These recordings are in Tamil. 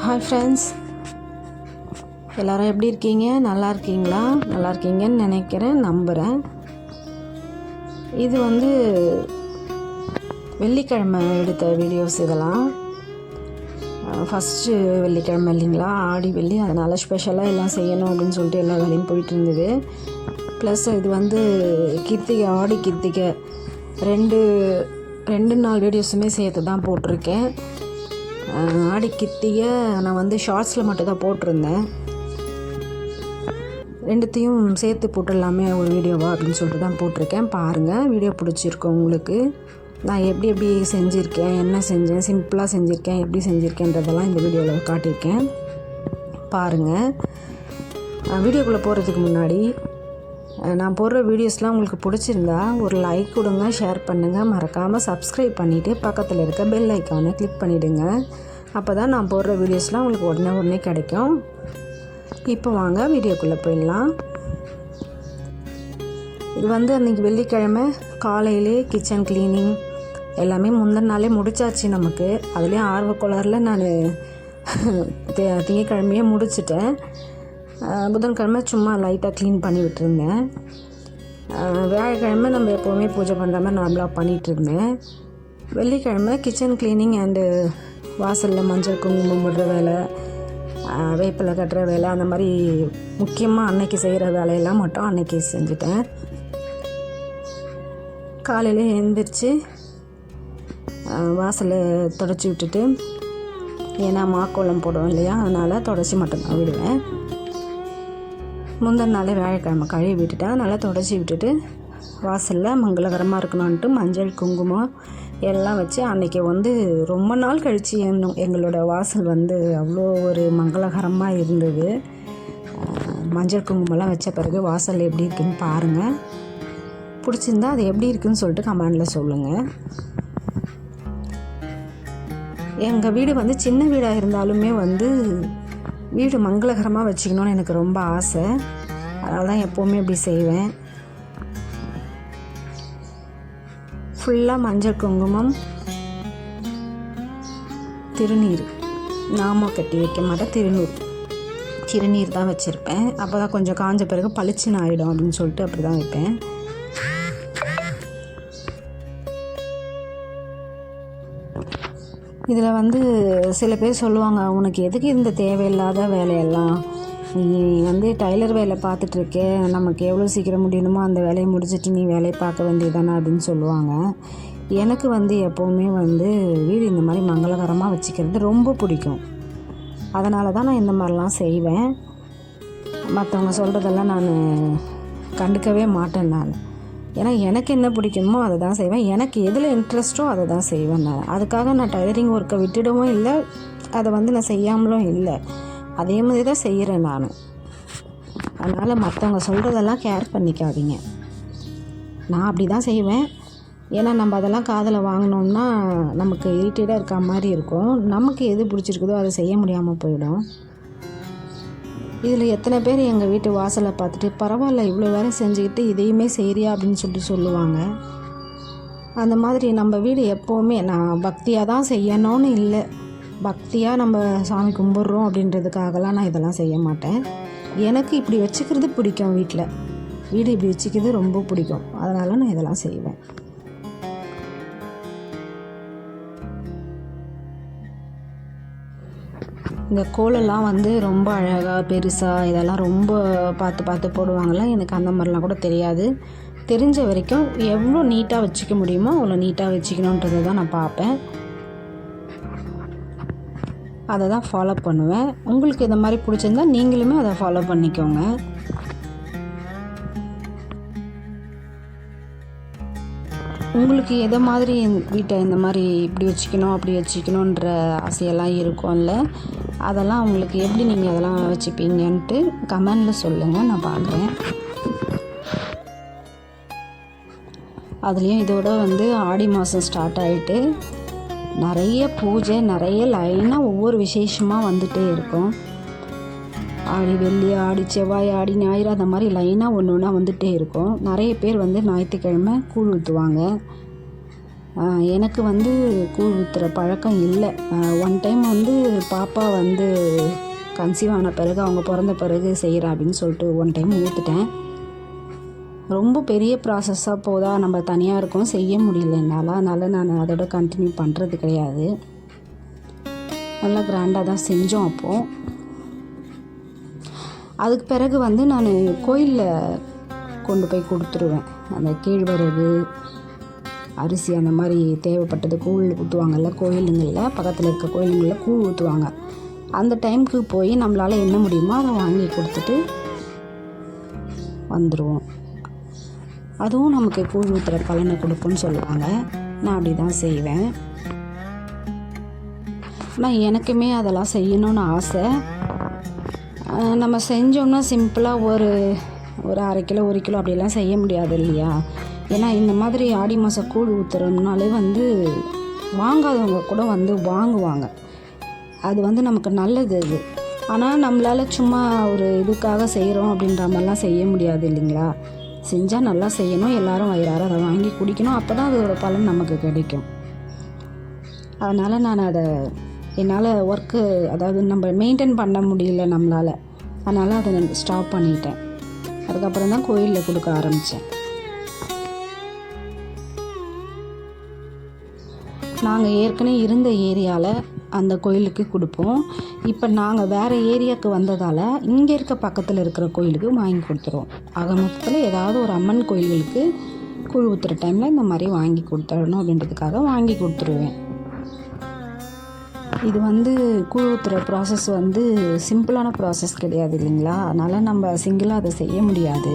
ஹாய் ஃப்ரெண்ட்ஸ், எல்லோரும் எப்படி இருக்கீங்க? நல்லா இருக்கீங்களா? நல்லா இருக்கீங்கன்னு நினைக்கிறேன், நம்புகிறேன். இது வெள்ளிக்கிழமை எடுத்த வீடியோஸ். இதெல்லாம் ஃபஸ்ட்டு வெள்ளிக்கிழமை இல்லைங்களா, ஆடி வெள்ளி. அதனால் ஸ்பெஷலாக எல்லாம் செய்யணும் அப்படின்னு சொல்லிட்டு எல்லா வேலையும் போயிட்டு இருந்தது. ப்ளஸ் இது கிருத்திகை, ஆடி கிருத்திகை ரெண்டு நாள் வீடியோஸுமே சேர்த்து தான் போட்டிருக்கேன். ஆடி கிருத்திகை நான் ஷார்ட்ஸில் மட்டும் தான் போட்டிருந்தேன். ரெண்டுத்தையும் சேர்த்து போட்டுடலாமே ஒரு வீடியோவா அப்படின்னு சொல்லிட்டு தான் போட்டிருக்கேன். பாருங்கள், வீடியோ பிடிச்சிருக்கோம் உங்களுக்கு. நான் எப்படி செஞ்சுருக்கேன், என்ன செஞ்சேன், சிம்பிளாக செஞ்சுருக்கேன், எப்படி செஞ்சுருக்கேன்றதெல்லாம் இந்த வீடியோவில் காட்டியிருக்கேன். பாருங்கள். வீடியோக்குள்ளே போகிறதுக்கு முன்னாடி நான் போடுற வீடியோஸ்லாம் உங்களுக்கு பிடிச்சிருந்தா ஒரு லைக் கொடுங்க, ஷேர் பண்ணுங்கள், மறக்காமல் சப்ஸ்கிரைப் பண்ணிவிட்டு பக்கத்தில் இருக்க பெல் ஐக்கானை கிளிக் பண்ணிவிடுங்க. அப்போ தான் நான் போடுற வீடியோஸ்லாம் உங்களுக்கு உடனே கிடைக்கும். இப்போ வாங்க வீடியோக்குள்ளே போயிடலாம். இது அன்றைக்கி வெள்ளிக்கிழமை காலையிலே கிச்சன் க்ளீனிங் எல்லாமே முந்தின நாளே முடிச்சாச்சு நமக்கு. அதுலேயும் ஆர்வக்கோளாறில் நான் திங்கக்கிழமையே முடிச்சிட்டேன். புதன்கிழமை சும்மா லைட்டாக க்ளீன் பண்ணி விட்டுருந்தேன். வியாழக்கிழமை நம்ம எப்போவுமே பூஜை பண்ணுற மாதிரி நார்மலாக பண்ணிகிட்ருந்தேன். வெள்ளிக்கிழமை கிச்சன் க்ளீனிங் அண்டு வாசலில் மஞ்சள் குங்குமம் போடுற வேலை, வேப்பிலை கட்டுற வேலை, அந்த மாதிரி முக்கியமாக அன்னைக்கு செய்கிற வேலையெல்லாம் மட்டும் அன்னைக்கு செஞ்சுட்டேன். காலையில் எழுந்திரிச்சு வாசலை தொடச்சி விட்டுட்டு, ஏன்னா மாக்கோலம் போடுவோம் இல்லையா, அதனால் தொடச்சி மட்டும்தான் விடுவேன். முந்தின நாளே வியாழக்கிழமை கழுவி விட்டுட்டேன். அதனால் தொடச்சி விட்டுட்டு வாசலில் மங்களகரமாக இருக்கணும்ன்ட்டு மஞ்சள் குங்குமம் எல்லாம் வச்சு அன்றைக்கி ரொம்ப நாள் கழித்து எங்களோட வாசல் அவ்வளோ ஒரு மங்களகரமாக இருந்தது. மஞ்சள் குங்குமம்லாம் வச்ச பிறகு வாசல் எப்படி இருக்குன்னு பாருங்கள். பிடிச்சிருந்தா அது எப்படி இருக்குதுன்னு சொல்லிட்டு கமெண்டில் சொல்லுங்கள். எங்கள் வீடு சின்ன வீடாக இருந்தாலுமே வீடு மங்களகரமாக வச்சுக்கணுன்னு எனக்கு ரொம்ப ஆசை. அதனால தான் எப்போவுமே இப்படி செய்வேன். ஃபுல்லாக மஞ்சள் குங்குமம், திருநீர், நாமம் கட்டி வைக்க மாட்டேன், திருநீர் தான் வச்சுருப்பேன். அப்போ தான் கொஞ்சம் காஞ்ச பிறகு பளிச்சுன்னு ஆகிடும் அப்படின்னு சொல்லிட்டு அப்படி தான் வைப்பேன். இதில் சில பேர் சொல்லுவாங்க, உனக்கு எதுக்கு இந்த தேவையில்லாத வேலையெல்லாம், நீ டைலர் வேலை பார்த்துட்ருக்கே, நமக்கு எவ்வளோ சீக்கிரம் முடியணுமோ அந்த வேலையை முடிச்சுட்டு நீ வேலையை பார்க்க வேண்டியதானே அப்படின்னு சொல்லுவாங்க. எனக்கு எப்போவுமே வீடு இந்த மாதிரி மங்களகரமாக வச்சுக்கிறது ரொம்ப பிடிக்கும். அதனால தான் நான் இந்த மாதிரிலாம் செய்வேன். மற்றவங்க சொல்கிறதெல்லாம் நான் கண்டுக்கவே மாட்டேன். ஏன்னா எனக்கு என்ன பிடிக்குமோ அதை தான் செய்வேன். எனக்கு எதில் இன்ட்ரெஸ்ட்டோ அதை தான் செய்வேன். அதுக்காக நான் டைலரிங் ஒர்க்கை விட்டுடவும் இல்லை, அதை நான் செய்யாமலும் இல்லை. அதே மாதிரி தான் செய்கிறேன் நான். அதனால் மற்றவங்க சொல்கிறதெல்லாம் கேர் பண்ணிக்காதீங்க. நான் அப்படி தான் செய்வேன். ஏன்னா நம்ம அதெல்லாம் காதில் வாங்கினோம்னா நமக்கு இரிட்டேட்டாக இருக்க மாதிரி இருக்கும். நமக்கு எது பிடிச்சிருக்குதோ அதை செய்ய முடியாமல் போயிடும். இதில் எத்தனை பேர் எங்கள் வீட்டு வாசலை பார்த்துட்டு, பரவாயில்ல இவ்வளோ வேலை செஞ்சுக்கிட்டு இதையுமே செய்கிறியா அப்படின்னு சொல்லுவாங்க. அந்த மாதிரி நம்ம வீடு எப்போவுமே நான் பக்தியாக தான் செய்யணும்னு இல்லை. பக்தியாக நம்ம சாமி கும்பிட்றோம் அப்படின்றதுக்காகலாம் நான் இதெல்லாம் செய்ய மாட்டேன். எனக்கு இப்படி வச்சுக்கிறது பிடிக்கும். வீடு இப்படி வச்சுக்கிறது ரொம்ப பிடிக்கும். அதனால் நான் இதெல்லாம் செய்வேன். இந்த கோலெல்லாம் ரொம்ப அழகாக பெருசாக இதெல்லாம் ரொம்ப பார்த்து போடுவாங்கள்ல. எனக்கு அந்த மாதிரிலாம் கூட தெரியாது. தெரிஞ்ச வரைக்கும் எவ்வளோ நீட்டாக வச்சுக்க முடியுமோ அவ்வளோ நீட்டாக வச்சுக்கணுன்றதை தான் நான் பார்ப்பேன். அதை தான் ஃபாலோ பண்ணுவேன். உங்களுக்கு இந்த மாதிரி பிடிச்சிருந்தா நீங்களுமே அதை ஃபாலோ பண்ணிக்கோங்க. உங்களுக்கு எதை மாதிரி வீட்டை இந்த மாதிரி இப்படி வச்சுக்கணும் அப்படி வச்சுக்கணுன்ற ஆசையெல்லாம் இருக்கும்ல, அதெல்லாம் உங்களுக்கு எப்படி நீங்கள் அதெல்லாம் வச்சுப்பீங்கன்ட்டு கமெண்டில் சொல்லுங்கள், நான் பார்க்குறேன். அதுலேயும் இதோட ஆடி மாதம் ஸ்டார்ட் ஆகிட்டு நிறைய பூஜை, நிறைய லைனாக ஒவ்வொரு விசேஷமாக வந்துகிட்டே இருக்கும். ஆடி வெள்ளி, ஆடி செவ்வாய், ஆடி ஞாயிறு, அந்த மாதிரி லைனாக ஒன்று ஒன்றா வந்துகிட்டே இருக்கும். நிறைய பேர் ஞாயிற்றுக்கிழமை கூழ் ஊற்றுவாங்க. எனக்கு வந்து கூழ் ஊற்றுற பழக்கம் இல்லை. ஒன் டைம் வந்து பாப்பா வந்து கன்சீவ் ஆன பிறகு அவங்க பிறந்த பிறகு செய்கிறேன் அப்படின்னு சொல்லிட்டு ஒன் டைம் ஊற்றுட்டேன். ரொம்ப பெரிய ப்ராசஸாக போதா, நம்ம தனியாக இருக்கோம், செய்ய முடியல என்னால். அதனால் நான் அதோட கண்டினியூ பண்ணுறது கிடையாது. நல்லா கிராண்டாக தான் செஞ்சோம் அப்போது. அதுக்கு பிறகு வந்து நான் கோயிலில் கொண்டு போய் கொடுத்துருவேன். அந்த கேழ்வரகு அரிசி அந்த மாதிரி தேவைப்பட்டது கூழ் ஊற்றுவாங்கள்ல கோயிலுங்களில், பக்கத்தில் இருக்க கோயிலுங்களில் கூழ் ஊற்றுவாங்க. அந்த டைமுக்கு போய் நம்மளால் என்ன முடியுமோ அதை வாங்கி கொடுத்துட்டு வந்துடுவோம். அதுவும் நமக்கு கூழ் ஊற்றுற பலனை கொடுக்குன்னு சொல்லுவாங்க. நான் அப்படி தான் செய்வேன். ஆனால் எனக்குமே அதெல்லாம் செய்யணும்னு ஆசை. நம்ம செஞ்சோம்னா சிம்பிளாக ஒரு 1/2 கிலோ 1 கிலோ அப்படிலாம் செய்ய முடியாது இல்லையா? ஏன்னா இந்த மாதிரி ஆடி மாதம் கூழ் ஊற்றுறோம்னாலே வந்து வாங்காதவங்க கூட வந்து வாங்குவாங்க. அது வந்து நமக்கு நல்லது அது. ஆனால் நம்மளால் சும்மா ஒரு இதுக்காக செய்கிறோம் அப்படின்ற மாதிரிலாம் செய்ய முடியாது இல்லைங்களா? செஞ்சால் நல்லா செய்யணும், எல்லோரும் வயிறார அதை வாங்கி குடிக்கணும். அப்போ தான் அதோட பலன் நமக்கு கிடைக்கும். அதனால் நான் அதை என்னால் ஒர்க்கு, அதாவது நம்ம மெயின்டைன் பண்ண முடியல நம்மளால். அதனால் அதை ஸ்டாப் பண்ணிட்டேன். அதுக்கப்புறம் தான் கோயிலில் கொடுக்க ஆரம்பித்தேன். நாங்கள் ஏற்கனவே இருந்த ஏரியாவில் அந்த கோயிலுக்கு கொடுப்போம். இப்போ நாங்கள் வேறு ஏரியாவுக்கு வந்ததால் இங்கே இருக்க பக்கத்தில் இருக்கிற கோயிலுக்கு வாங்கி கொடுத்துருவோம். ஆக மொத்தத்தில் ஏதாவது ஒரு அம்மன் கோயில்களுக்கு கூழ் ஊற்றுற டைமில் இந்த மாதிரி வாங்கி கொடுத்துடணும் அப்படின்றதுக்காக வாங்கி கொடுத்துருவேன். இது வந்து கூழ் ஊற்றுற ப்ராசஸ் வந்து சிம்பிளான ப்ராசஸ் கிடையாது இல்லைங்களா? அதனால் நம்ம சிங்கிளாக அதை செய்ய முடியாது.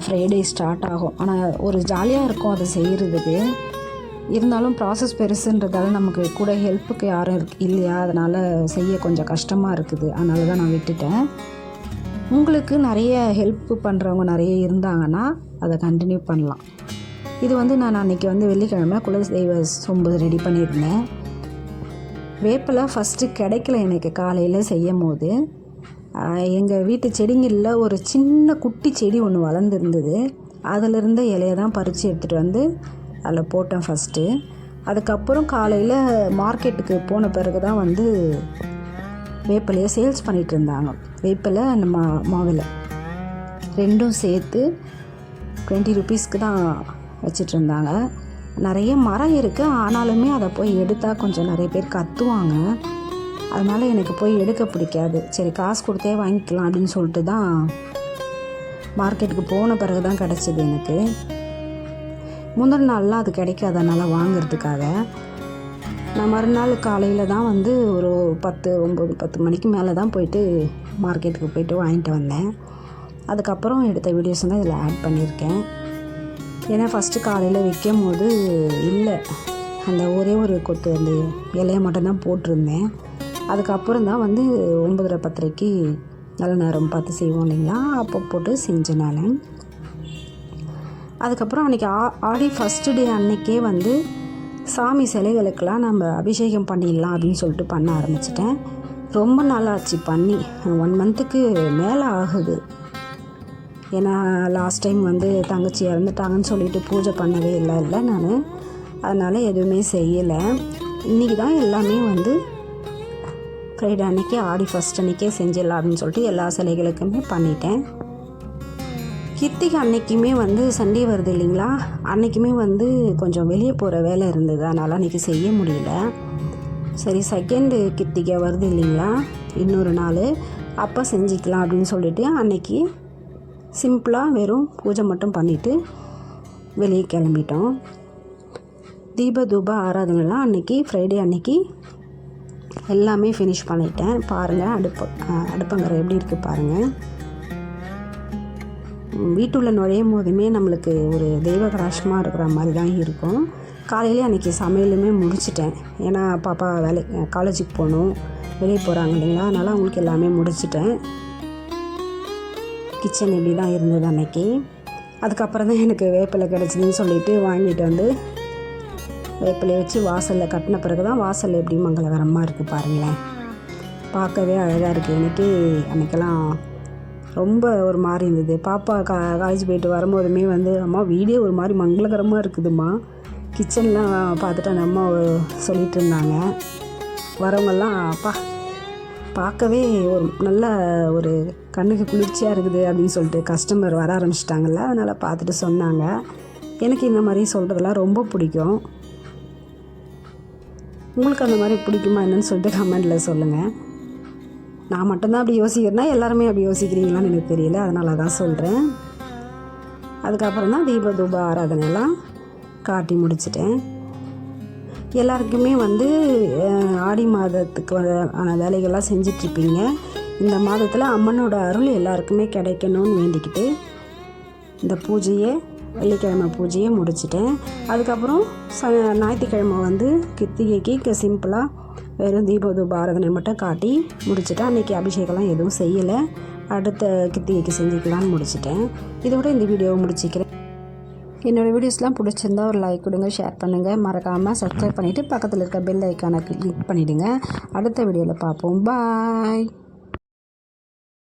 ஃப்ரைடே ஸ்டார்ட் ஆகும். ஆனால் ஒரு ஜாலியாக இருக்கும் அதை செய்கிறதுக்கு. இருந்தாலும் ப்ராசஸ் பெருசுன்றதால நமக்கு கூட ஹெல்ப்புக்கு யாரும் இல்லையா? அதனால் செய்ய கொஞ்சம் கஷ்டமாக இருக்குது. அதனால தான் நான் விட்டுட்டேன். உங்களுக்கு நிறைய ஹெல்ப் பண்ணுறவங்க நிறைய இருந்தாங்கன்னா அதை கண்டினியூ பண்ணலாம். இது வந்து நான் அன்றைக்கி வந்து வெள்ளிக்கிழமை குலதெய்வ சொம்பு ரெடி பண்ணியிருந்தேன். வேப்பிலை ஃபஸ்ட்டு கிடைக்கல எனக்கு. காலையில் செய்யும் போது எங்கள் வீட்டு செடிங்களில் ஒரு சின்ன குட்டி செடி ஒன்று வளர்ந்துருந்தது. அதிலிருந்த இலையை தான் பறித்து எடுத்துகிட்டு வந்து அதில் போட்டேன் ஃபஸ்ட்டு. அதுக்கப்புறம் காலையில் மார்க்கெட்டுக்கு போன பிறகு தான் வந்து வேப்பிலையை சேல்ஸ் பண்ணிகிட்டு இருந்தாங்க. வேப்பிலை அந்த மாவில் ரெண்டும் சேர்த்து 20 ருபீஸ்க்கு தான் வச்சிட்டு இருந்தாங்க. நிறைய மரம் இருக்குது. ஆனாலுமே அதை போய் எடுத்தால் கொஞ்சம் நிறைய பேர் கத்துவாங்க. அதனால் எனக்கு போய் எடுக்க பிடிக்காது. சரி காசு கொடுத்தே வாங்கிக்கலாம் அப்படின்னு சொல்லிட்டு தான் மார்க்கெட்டுக்கு போன பிறகு தான் கிடச்சிது எனக்கு. முந்தின நாள்லாம் அது கிடைக்காதனால வாங்கிறதுக்காக நான் மறுநாள் காலையில் தான் வந்து ஒரு 10 மணிக்கு மேலே தான் போயிட்டு மார்க்கெட்டுக்கு போயிட்டு வாங்கிட்டு வந்தேன். அதுக்கப்புறம் எடுத்த வீடியோஸ் தான் இதில் ஆட் பண்ணியிருக்கேன். ஏன்னா ஃபஸ்ட்டு காலையில் வைக்கும் போது இல்லை, அந்த ஒரே ஒரு கொத்து அந்த இலையை மட்டும்தான் போட்டிருந்தேன். அதுக்கப்புறம் தான் வந்து 9:30 10:30க்கு நல்ல நேரம் பார்த்து செய்வோம் இல்லைங்களா? அப்போ போட்டு செஞ்சேன் நான். அதுக்கப்புறம் அன்றைக்கி ஆடி ஃபஸ்ட்டு டே அன்றைக்கே வந்து சாமி சிலைகளுக்கெல்லாம் நம்ம அபிஷேகம் பண்ணிடலாம் அப்படின்னு சொல்லிட்டு பண்ண ஆரம்பிச்சிட்டேன். ரொம்ப நாளாச்சு பண்ணி, 1 மந்த்துக்கு மேலே ஆகுது. ஏன்னா லாஸ்ட் டைம் வந்து தங்கச்சி இறந்துட்டாங்கன்னு சொல்லிட்டு பூஜை பண்ணவே இல்லை நான். அதனால் எதுவுமே செய்யலை. இன்றைக்கி தான் எல்லாமே வந்து ஃப்ரைடே அன்றைக்கி ஆடி ஃபஸ்ட் அன்றைக்கே செஞ்சிடலாம் அப்படின்னு சொல்லிட்டு எல்லா சிலைகளுக்குமே பண்ணிட்டேன். கிருத்திகை அன்றைக்குமே வந்து சண்டே வருது இல்லைங்களா? அன்றைக்குமே வந்து கொஞ்சம் வெளியே போகிற வேலை இருந்தது. அதனால் அன்றைக்கி செய்ய முடியல. சரி செகண்டு கிருத்திகை வருது இல்லைங்களா, இன்னொரு நாள், அப்போ செஞ்சுக்கலாம் அப்படின்னு சொல்லிட்டு அன்றைக்கி சிம்பிளாக வெறும் பூஜை மட்டும் பண்ணிவிட்டு வெளியே கிளம்பிட்டோம். தூப ஆராதனைலாம் அன்றைக்கி ஃப்ரைடே அன்றைக்கி எல்லாமே ஃபினிஷ் பண்ணிட்டேன். பாருங்கள் அடுப்பங்கரை எப்படி இருக்குது பாருங்கள். வீட்டுள்ள நுழையும் போதுமே நம்மளுக்கு ஒரு தெய்வ கடாட்சமாக இருக்கிற மாதிரி தான் இருக்கும். காலையிலே அன்றைக்கி சமையலுமே முடிச்சிட்டேன். ஏன்னா பாப்பா காலேஜுக்கு போகணும், வெளியே போகிறாங்க இல்லைங்களா? அதனால் அவங்களுக்கு எல்லாமே முடிச்சிட்டேன். கிச்சன் இப்படி தான் இருந்தது அன்றைக்கி. அதுக்கப்புறம் தான் எனக்கு வேப்பிலை கிடச்சிதுன்னு சொல்லிவிட்டு வாங்கிட்டு வந்து வேப்பிலையை வச்சு வாசலில் கட்டின பிறகு தான் வாசல் எப்படி மங்களகரமாக இருக்குது பாருங்களேன். பார்க்கவே அழகாக இருக்குது. எனக்கு அன்றைக்கெல்லாம் ரொம்ப ஒரு மாதிரி இருந்தது. பாப்பா காலேஜ் போயிட்டு வரும்போதுமே வந்து அம்மா வீடே ஒரு மாதிரி மங்களகரமாக இருக்குதும்மா, கிச்சன்லாம் பார்த்துட்டு அந்த அம்மா சொல்லிகிட்டு இருந்தாங்க. வரவங்கெல்லாம் பார்க்கவே ஒரு நல்ல ஒரு கண்ணுக்கு குளிர்ச்சியாக இருக்குது அப்படின்னு சொல்லிட்டு கஸ்டமர் வர ஆரம்பிச்சிட்டாங்கல்ல, அதனால் பார்த்துட்டு சொன்னாங்க. எனக்கு இந்த மாதிரி சொல்கிறதெல்லாம் ரொம்ப பிடிக்கும். உங்களுக்கு அந்த மாதிரி பிடிக்குமா என்னன்னு சொல்லிட்டு கமெண்டில் சொல்லுங்கள். நான் மட்டும்தான் அப்படி யோசிக்கிறேன்னா எல்லாருமே அப்படி யோசிக்கிறீங்களான்னு எனக்கு தெரியல, அதனால தான் சொல்கிறேன். அதுக்கப்புறம் தான் தீப தூப ஆராதனையெல்லாம் காட்டி முடிச்சிட்டேன். எல்லாருக்குமே ஆடி மாதத்துக்கு ஆன வேலைகள்லாம் செஞ்சிட்ருப்பீங்க. இந்த மாதத்தில் அம்மனோட அருள் எல்லாருக்குமே கிடைக்கணும்னு வேண்டிக்கிட்டு இந்த வெள்ளிக்கிழமை பூஜையை முடிச்சிட்டேன். அதுக்கப்புறம் ஞாயிற்றுக்கிழமை கிருத்திகைக்கு சிம்பிளாக வெறும் தீபதூப ஆராதனை மட்டும் காட்டி முடிச்சிட்டேன். அன்றைக்கி அபிஷேகம்லாம் எதுவும் செய்யலை. அடுத்த கிருத்திகைக்கு செஞ்சுக்கலான்னு முடிச்சிட்டேன். இதோட இந்த வீடியோவை முடிச்சிக்கிறேன். என்னோடய வீடியோஸ்லாம் பிடிச்சிருந்தா ஒரு லைக் கொடுங்க, ஷேர் பண்ணுங்கள், மறக்காமல் சப்ஸ்கிரைப் பண்ணிவிட்டு பக்கத்தில் இருக்க பெல் ஐக்கானை கிளிக் பண்ணிவிடுங்க. அடுத்த வீடியோவில் பார்ப்போம். பாய்.